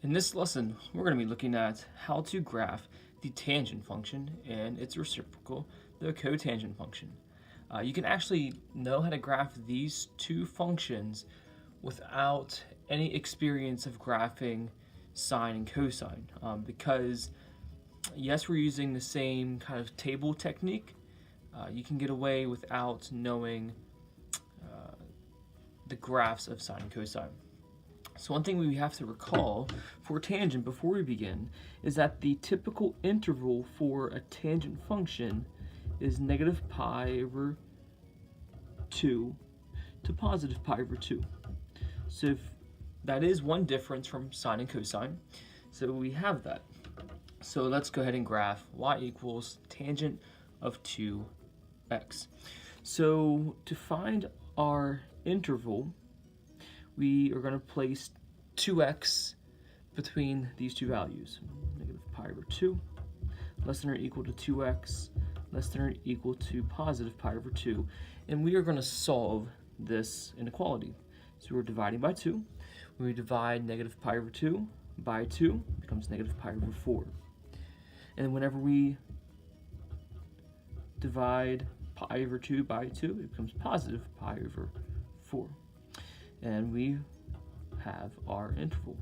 In this lesson, we're going to be looking at how to graph the tangent function and its reciprocal, the cotangent function. You can actually know how to graph these two functions without any experience of graphing sine and cosine, because yes, we're using the same kind of table technique. You can get away without knowing the graphs of sine and cosine. So one thing we have to recall for tangent before we begin is that the typical interval for a tangent function is negative pi over 2 to positive pi over 2. So if that is one difference from sine and cosine. So we have that. So let's go ahead and graph y equals tangent of 2x. So to find our interval, we are going to place 2x between these two values. Negative pi over 2, less than or equal to 2x, less than or equal to positive pi over 2. And we are going to solve this inequality. So we're dividing by 2. When we divide negative pi over 2 by 2, it becomes negative pi over 4. And whenever we divide pi over 2 by 2, it becomes positive pi over 4. And we have our interval.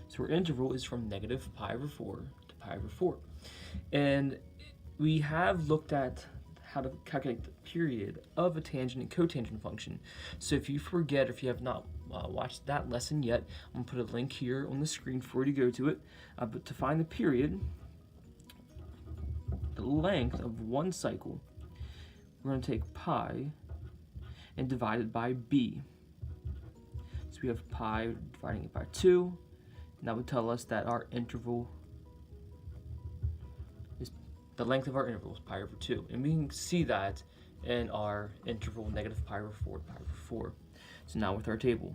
So our interval is from negative pi over 4 to pi over 4. And we have looked at how to calculate the period of a tangent and cotangent function. So if you forget, or if you have not watched that lesson yet, I'm going to put a link here on the screen for you to go to it. But to find the period, the length of one cycle, we're going to take pi and divide it by b. So we have pi dividing it by 2. And that would tell us that our interval is, the length of our interval is pi over 2. And we can see that in our interval negative pi over 4 to pi over 4. So now with our table.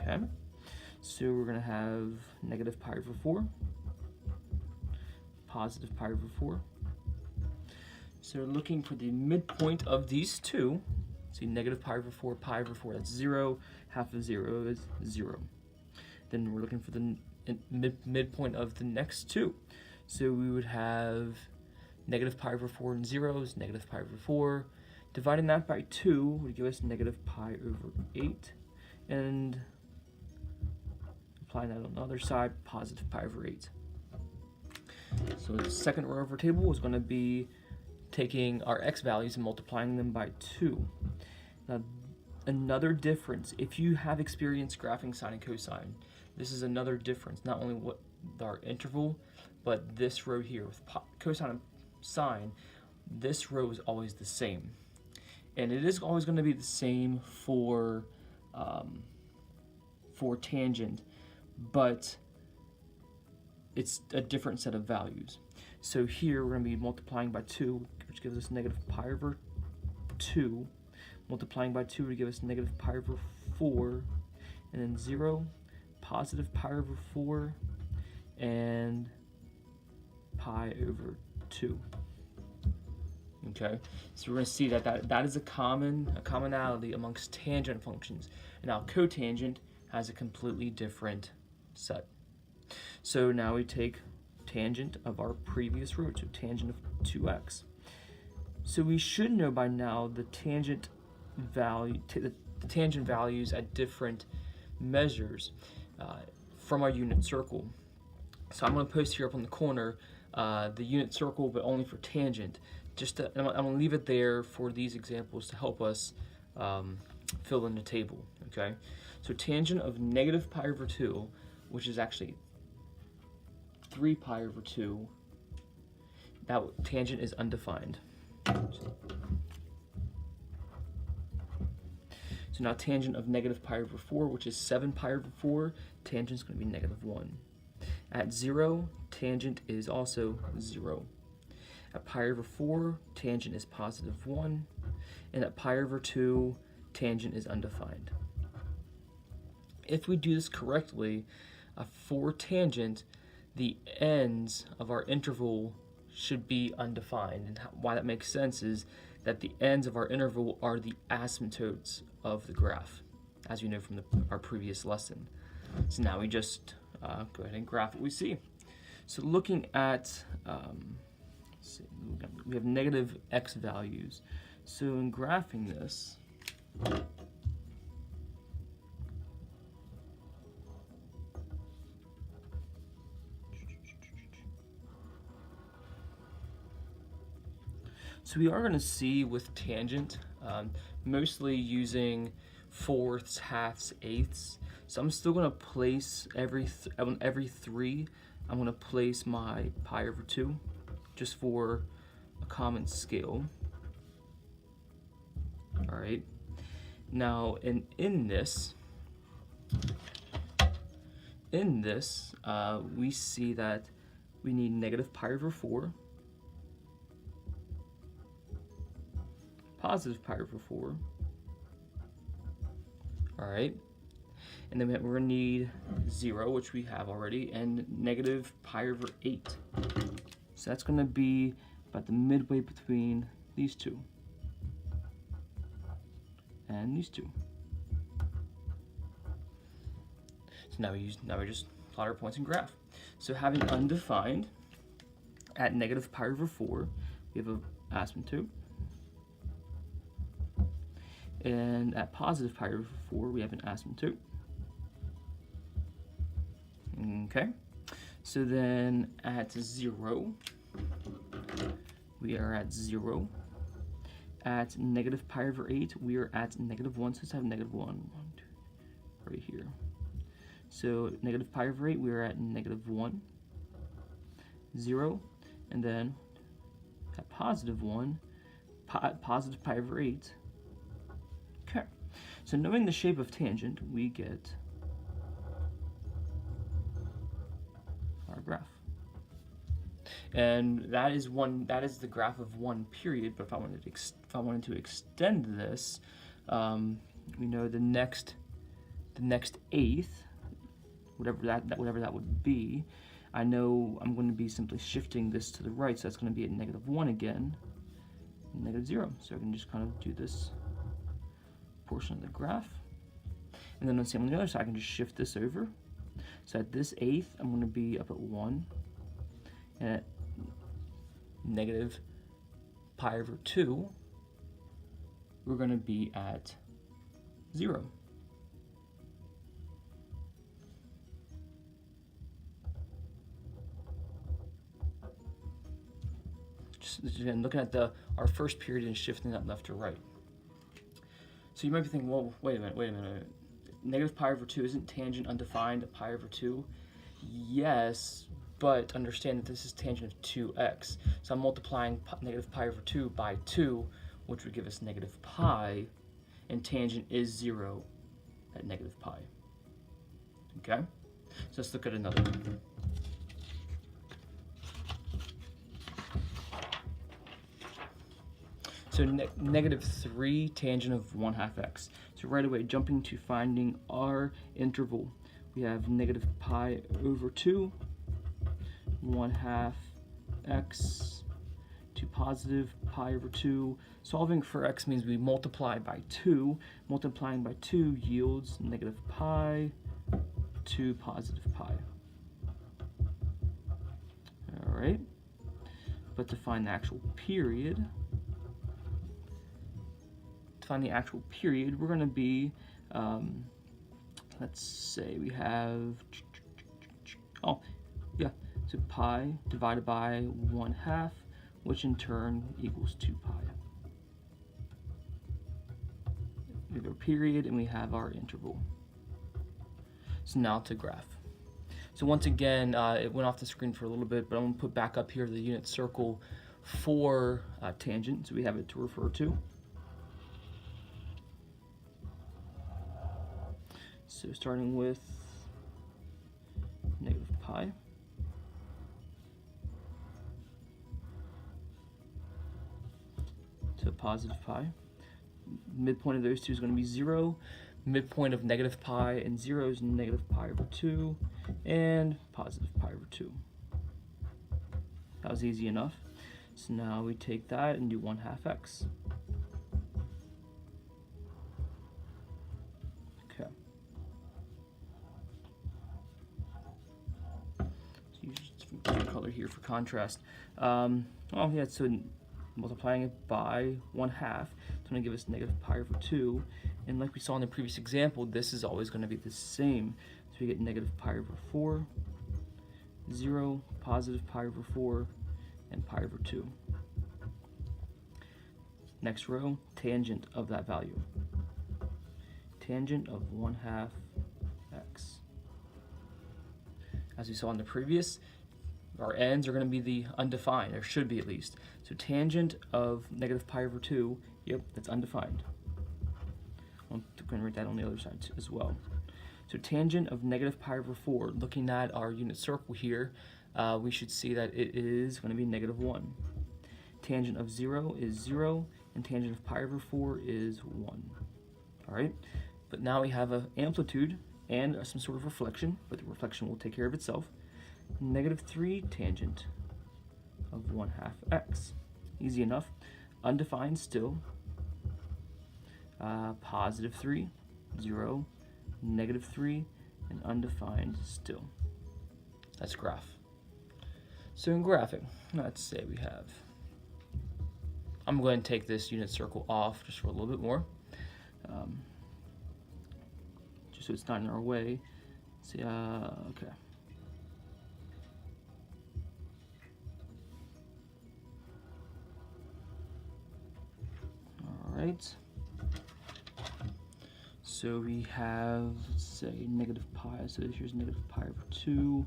Okay, so we're going to have negative pi over 4, positive pi over 4. So looking for the midpoint of these two, see negative pi over 4, that's 0, half of 0 is 0. Then we're looking for the midpoint of the next two. So we would have negative pi over 4 and zeros, negative pi over 4. Dividing that by 2 would give us negative pi over 8. And applying that on the other side, positive pi over 8. So the second row of our table is going to be taking our x values and multiplying them by 2. Now, another difference, if you have experience graphing sine and cosine, this is another difference, not only what our interval, but this row here with cosine and sine, this row is always the same. And it is always going to be the same for tangent, but it's a different set of values. So here we're going to be multiplying by 2, which gives us negative pi over 2. Multiplying by 2 would give us negative pi over 4, and then 0, positive pi over 4, and pi over 2. Okay, so we're going to see that is a commonality amongst tangent functions. And now cotangent has a completely different set. So now we take tangent of our previous root, so tangent of 2x. So we should know by now the tangent value, the tangent values at different measures from our unit circle. So I'm going to post here up on the corner the unit circle, but only for tangent. I'm going to leave it there for these examples to help us fill in the table. Okay, so tangent of negative pi over 2, which is actually 3 pi over 2, that tangent is undefined. So now tangent of negative pi over 4, which is 7 pi over 4, tangent is going to be negative 1. At 0, tangent is also 0. At pi over 4, tangent is positive 1. And at pi over 2, tangent is undefined. If we do this correctly, for tangent, the ends of our interval should be undefined. And why that makes sense is that the ends of our interval are the asymptotes of the graph, as you know from our previous lesson. So now we just go ahead and graph what we see. So looking at, let's see, we have negative x values. So in graphing this, so we are going to see with tangent, mostly using fourths, halves, eighths. So I'm still going to place every 3, I'm going to place my pi over 2, just for a common scale. All right. Now, in this, we see that we need negative pi over 4, positive pi over 4. All right. And then we're going to need 0, which we have already, and negative pi over 8. So that's going to be about the midway between these two and these two. So now we just plot our points and graph. So having undefined, at negative pi over 4, we have an asymptote. And at positive pi over 4, we have an asymptote. Okay, so then at 0, we are at 0. At negative pi over 8, we are at negative 1, so let's have negative 1, right here. So negative pi over 8, we are at negative 1, 0, and then at positive 1, positive pi over 8. Okay, so knowing the shape of tangent, we get our graph. And that is the graph of one period. But if I wanted to extend this, we know the next eighth, whatever that would be, I know I'm going to be simply shifting this to the right, so that's going to be at negative 1 again, and negative 0. So I can just kind of do this portion of the graph, and then on the other side, I can just shift this over. So at this eighth, I'm going to be up at 1, and at negative pi over 2, we're going to be at 0. Just again, looking at our first period and shifting that left to right. So you might be thinking, well, wait a minute. Negative pi over 2 isn't tangent undefined at pi over 2? Yes, but understand that this is tangent of 2x. So I'm multiplying negative pi over 2 by 2, which would give us negative pi, and tangent is 0 at negative pi. Okay? So let's look at another one. So negative 3 tangent of 1/2 x. So right away, jumping to finding our interval, we have negative pi over 2, 1/2 x to positive pi over 2. Solving for x means we multiply by 2. Multiplying by 2 yields negative pi to positive pi. All right. But to find the actual period, we're going to be, let's say we have, so pi divided by 1/2, which in turn equals 2 pi. We have our period and we have our interval. So now to graph. So once again, it went off the screen for a little bit, but I'm going to put back up here the unit circle for tangent, so we have it to refer to. So starting with negative pi, to positive pi. Midpoint of those two is going to be 0. Midpoint of negative pi and 0 is negative pi over 2. and positive pi over 2. That was easy enough. So now we take that and do 1/2 x. Okay. So use different color here for contrast. Oh yeah, so multiplying it by 1/2, it's going to give us negative pi over 2. And like we saw in the previous example, this is always going to be the same. So we get negative pi over 4, 0, positive pi over 4, and pi over 2. Next row, tangent of that value. Tangent of 1/2 x. As we saw in the previous, our ends are going to be the undefined, or should be at least. So tangent of negative pi over 2, yep, that's undefined. I'm going to write that on the other side as well. So tangent of negative pi over 4, looking at our unit circle here, we should see that it is going to be -1. Tangent of 0 is 0, and tangent of pi over 4 is 1. All right, but now we have an amplitude and some sort of reflection, but the reflection will take care of itself. -3 tangent of 1/2 x. Easy enough. Undefined still. +3, 0, -3, and undefined still. That's graph. So in graphing, let's say we have, I'm going to take this unit circle off just for a little bit more, just so it's not in our way. See, okay. All right. So we have, let's say, negative pi. So here's negative pi over 2.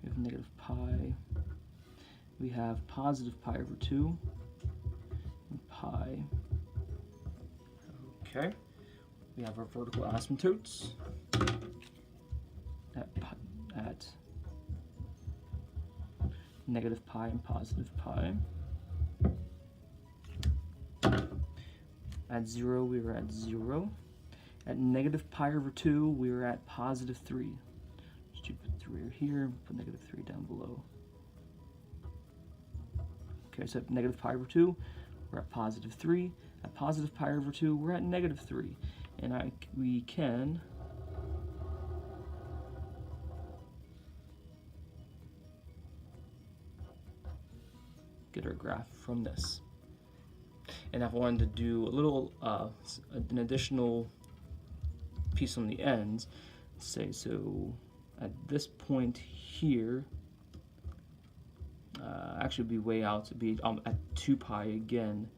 We have negative pi. We have positive pi over 2. And pi. Okay. We have our vertical asymptotes at negative pi and positive pi. At 0, we were at 0. At negative pi over 2, we were at +3. Just put 3 here, put -3 down below. Okay, so at negative pi over 2, we're at +3. At positive pi over 2, we're at -3. And we can get our graph from this. And if I wanted to do a little, an additional piece on the ends, say, so at this point here, actually it'd be way out, it'd be at 2 pi again.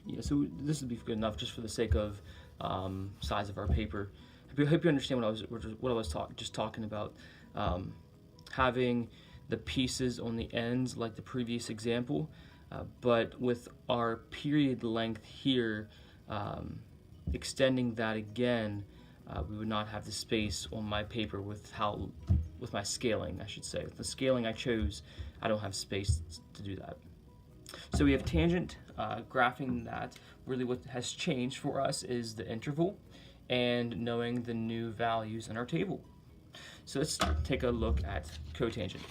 Yeah, so this would be good enough just for the sake of size of our paper. I hope you understand what I was talking about. Having the pieces on the ends like the previous example, but with our period length here, extending that again, we would not have the space on my paper with my scaling, I should say. With the scaling I chose, I don't have space to do that. So we have tangent, graphing that. Really what has changed for us is the interval and knowing the new values in our table. So let's take a look at cotangent.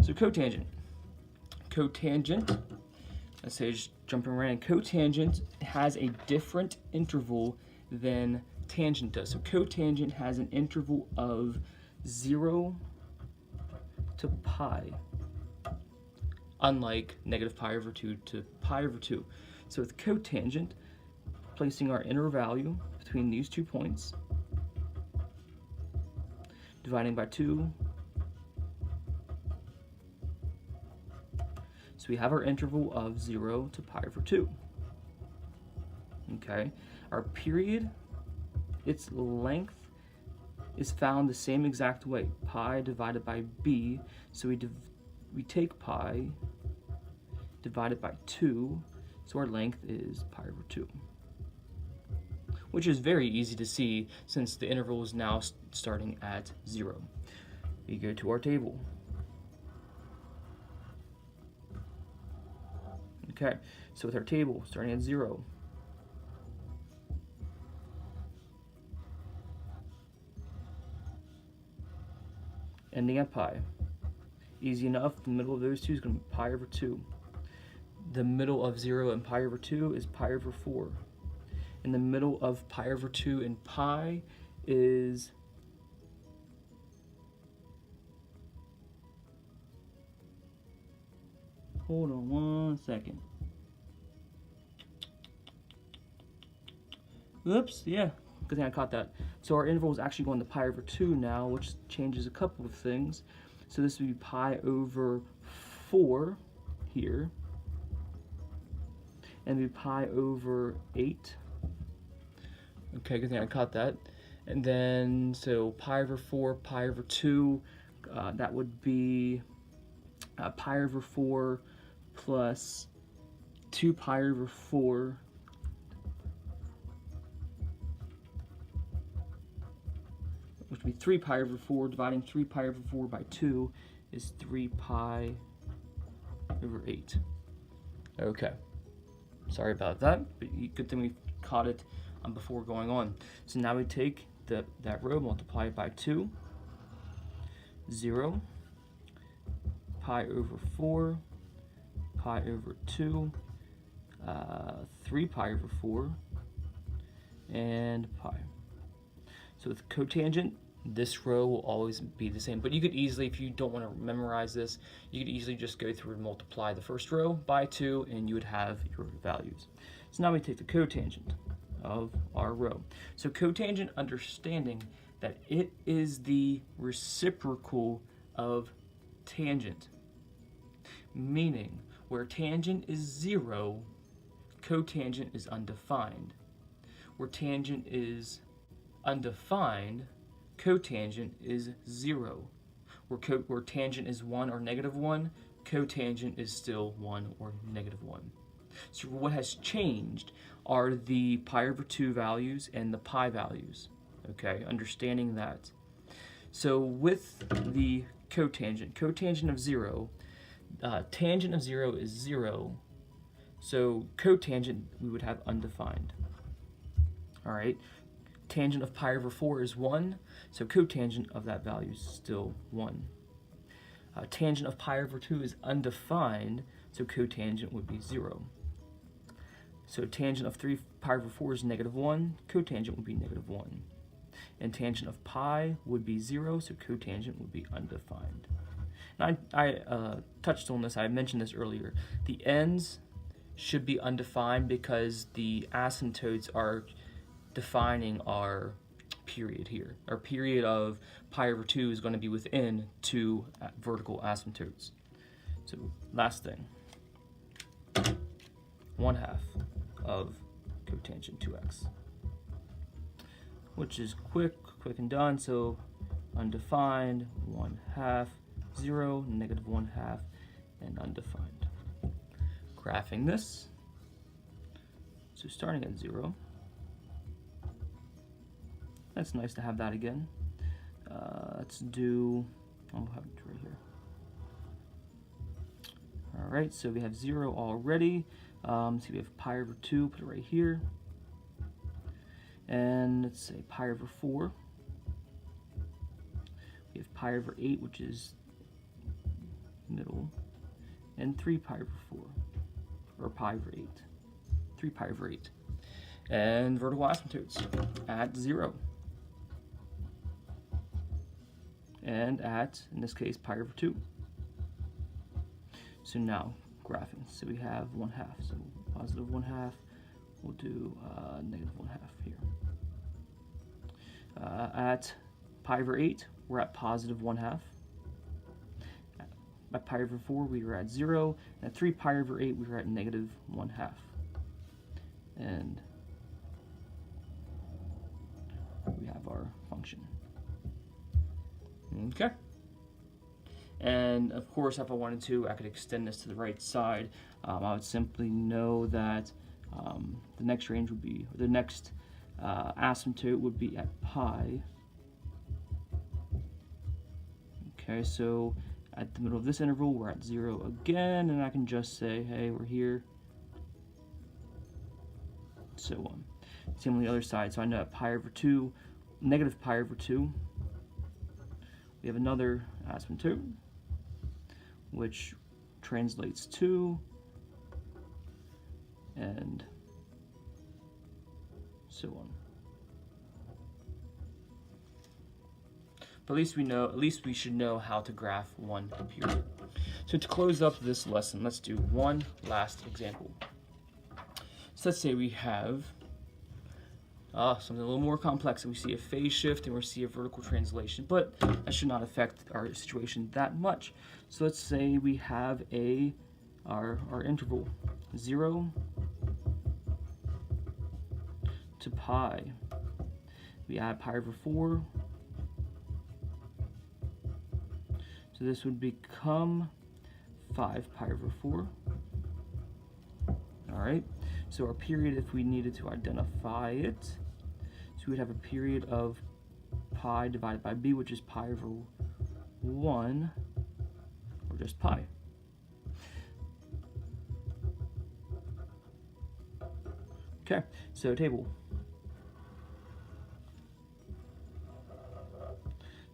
So cotangent, let's say just jumping right in, cotangent has a different interval than tangent does. So cotangent has an interval of 0 to pi, unlike negative pi over 2 to pi over 2. So with cotangent, placing our inner value between these 2 points, dividing by 2, so we have our interval of 0 to pi over 2. Okay, our period, its length is found the same exact way, pi divided by b. So we take pi, divide it by 2, so our length is pi over 2. Which is very easy to see since the interval is now starting at 0. We go to our table. Okay, so with our table starting at 0, ending at pi. Easy enough, the middle of those two is going to be pi over 2. The middle of 0 and pi over 2 is pi over 4. And the middle of pi over 2 and pi is hold on one second. Oops, yeah, good thing I caught that. So our interval is actually going to pi over 2 now, which changes a couple of things. So this would be pi over 4 here, and be pi over 8. Okay, good thing I caught that. And then, so pi over 4, pi over 2, that would be pi over 4 plus 2 pi over 4 which would be 3 pi over 4. Dividing 3 pi over 4 by 2 is 3 pi over 8. Okay, sorry about that, but good thing we caught it before going on. So now we take that row, multiply it by 2, 0, pi over 4, pi over 2, 3 pi over 4, and pi. So with cotangent, this row will always be the same, but you could easily, if you don't want to memorize this, you could easily just go through and multiply the first row by 2 and you would have your values. So now we take the cotangent of our row. So cotangent, understanding that it is the reciprocal of tangent, meaning where tangent is 0, cotangent is undefined. Where tangent is undefined, cotangent is 0. Where tangent is 1 or -1, cotangent is still 1 or -1. So what has changed are the pi over 2 values and the pi values. Okay, understanding that. So with the cotangent of 0, tangent of 0 is 0. So cotangent we would have undefined. All right. Tangent of pi over 4 is 1, so cotangent of that value is still 1. Tangent of pi over 2 is undefined, so cotangent would be 0. So tangent of 3 pi over 4 is -1, cotangent would be -1. And tangent of pi would be 0, so cotangent would be undefined. And I touched on this, I mentioned this earlier. The ends should be undefined because the asymptotes are defining our period here. Our period of pi over 2 is going to be within 2 vertical asymptotes. So last thing, 1/2 of cotangent 2x, which is quick and done. So undefined, 1/2, 0, -1/2, and undefined. Graphing this, so starting at 0, that's nice to have that again. Let's do, I'll have it right here. All right, so we have 0 already. So we have pi over 2, put it right here. And let's say pi over 4. We have pi over 8, which is middle. And 3 pi over 4, or pi over 8. 3 pi over 8. And vertical asymptotes at 0. And at, in this case, pi over 2. So now, graphing. So we have 1/2. So positive 1/2. We'll do -1/2 here. At pi over 8, we're at positive 1/2. At pi over 4, we were at 0. And at 3 pi over 8, we were at -1/2. And we have our function. Okay. And of course, if I wanted to, I could extend this to the right side. I would simply know that the next range would be, or the next asymptote would be at pi. Okay, so at the middle of this interval, we're at 0 again, and I can just say, hey, we're here, so on. Same on the other side, so I know at pi over 2, -pi over 2, we have another asymptote, which translates to, and so on. But at least we should know how to graph one period. So to close up this lesson, let's do one last example. So let's say we have something a little more complex, and we see a phase shift and we see a vertical translation, but that should not affect our situation that much. So let's say we have our interval 0 to pi. We add pi over 4. So this would become 5 pi over 4. All right, so our period, if we needed to identify it, so we'd have a period of pi divided by b, which is pi over 1, or just pi. Okay, so table.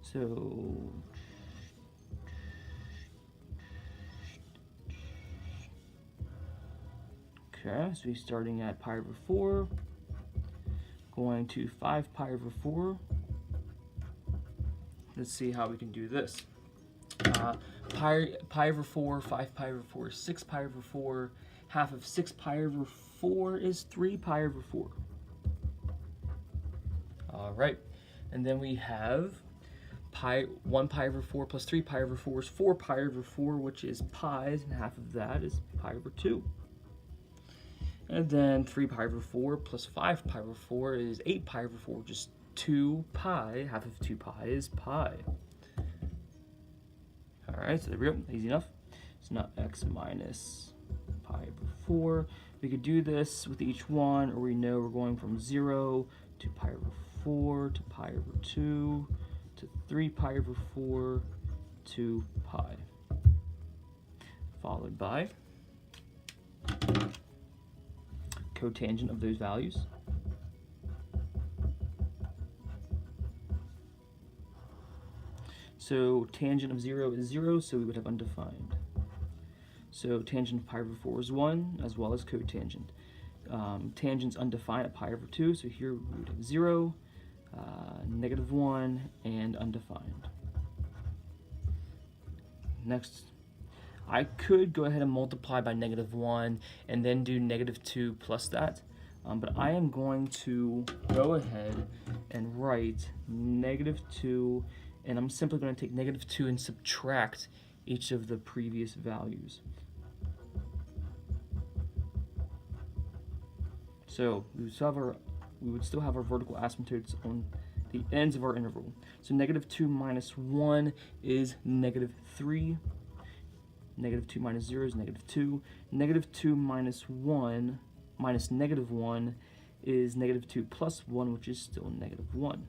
So okay, so we're starting at pi over 4, going to 5 pi over 4. Let's see how we can do this. Pi over 4, 5 pi over 4, 6 pi over 4. Half of 6 pi over 4 is 3 pi over 4. All right, and then we have 1 pi over 4 plus 3 pi over 4 is 4 pi over 4, which is pi, and half of that is pi over 2. And then 3 pi over 4 plus 5 pi over 4 is 8 pi over 4, which is 2 pi. Half of 2 pi is pi. All right, so there we go, easy enough. So now x minus pi over 4. We could do this with each one, or we know we're going from 0 to pi over 4 to pi over 2 to 3 pi over 4 to pi, followed by cotangent of those values. So tangent of 0 is 0, so we would have undefined. So tangent of pi over 4 is 1, as well as cotangent. Tangent's undefined at pi over 2, so here we would have 0, -1, and undefined. Next, I could go ahead and multiply by -1 and then do -2 plus that, but I am going to go ahead and write -2, and I'm simply going to take -2 and subtract each of the previous values. So we would still have our vertical asymptotes on the ends of our interval. So -2 minus 1 is -3. -2 minus 0 is -2. -2 minus 1 minus -1 is -2 plus 1, which is still -1.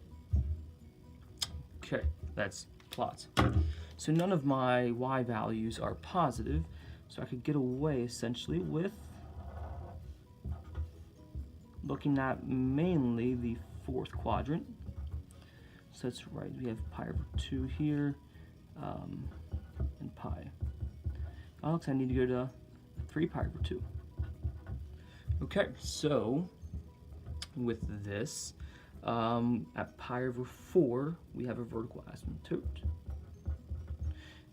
Okay, that's plots. So none of my y values are positive, so I could get away essentially with looking at mainly the fourth quadrant. So that's right, we have pi over 2 here, and pi. Alex, I need to go to 3 pi over 2. Okay, so with this, at pi over 4, we have a vertical asymptote.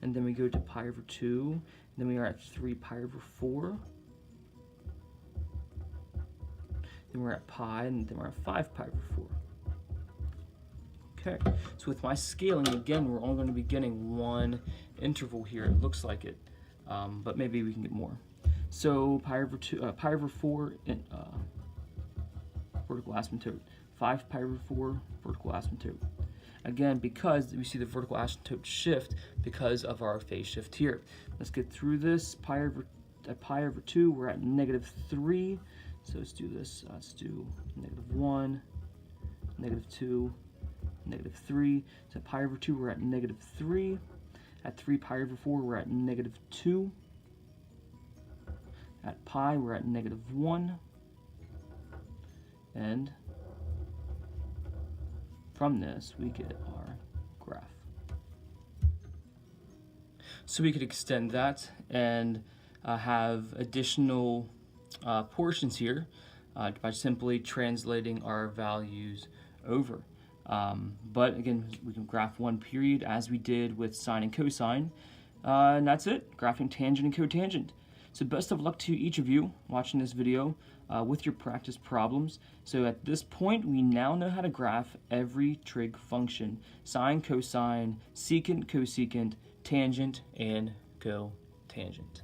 And then we go to pi over 2, and then we are at 3 pi over 4. Then we're at pi, and then we're at 5 pi over 4. Okay, so with my scaling, again, we're only going to be getting one interval here. It looks like it, but maybe we can get more. So pi over 4, vertical asymptote. 5 pi over 4, vertical asymptote. Again, because we see the vertical asymptote shift because of our phase shift here. Let's get through this. At pi over 2, we're at -3. So let's do this. Let's do -1, -2, -3. So at pi over 2, we're at -3. At 3 pi over 4, we're at -2. At pi, we're at -1. And from this, we get our graph. So we could extend that and have additional portions here by simply translating our values over. But again, we can graph one period as we did with sine and cosine, and that's it, graphing tangent and cotangent. So best of luck to each of you watching this video with your practice problems. So at this point, we now know how to graph every trig function: sine, cosine, secant, cosecant, tangent, and cotangent.